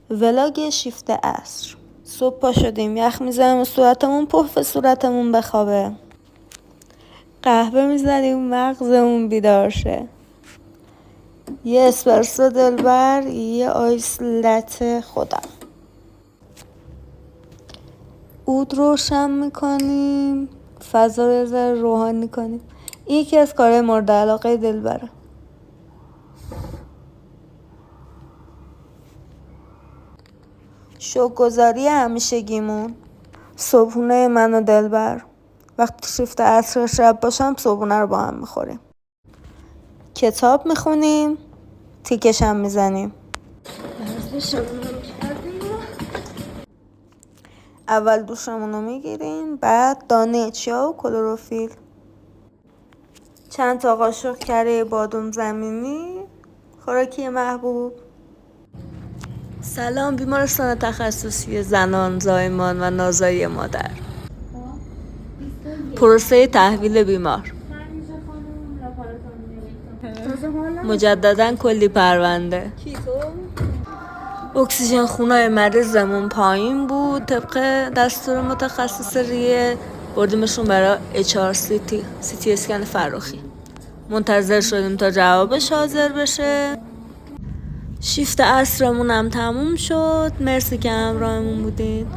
ولاگ شیفت عصر. صبح پا شدیم، یخ میزنیم و صورتمون پف صورتمون بخوابه. قهوه میزنیم مغزمون بیدار شه. یه اسپرسو دلبر، یه آیس لته خودم. عود روشن میکنیم، فضا رو یه ذره روحانی کنیم. این یکی از کارهای مورد علاقه دلبره. شوک‌گذاری همیشگیمون. صبحونه من و دلبر. وقتی شیفت عصر شب باشم صبحونه رو با هم میخوریم. کتاب میخونیم، تیکش هم میزنیم. اول دوشمون رو میگیریم، بعد دانه چیا و کلروفیل. چند تا قاشق کره بادوم زمینی، خوراکی محبوب. سلام، بیمارستان تخصصی زنان، زایمان و نازایی مادر. پروسه تحویل بیمار. مجدداً کلی پرونده. اکسیژن خونای مریضمون پایین بود. طبق دستور متخصص ریه بردیمشون برای سی تی اسکن فراخی. منتظر شدیم تا جوابش حاضر بشه. شیفت عصرمون هم تموم شد. مرسی که همراهمون بودین.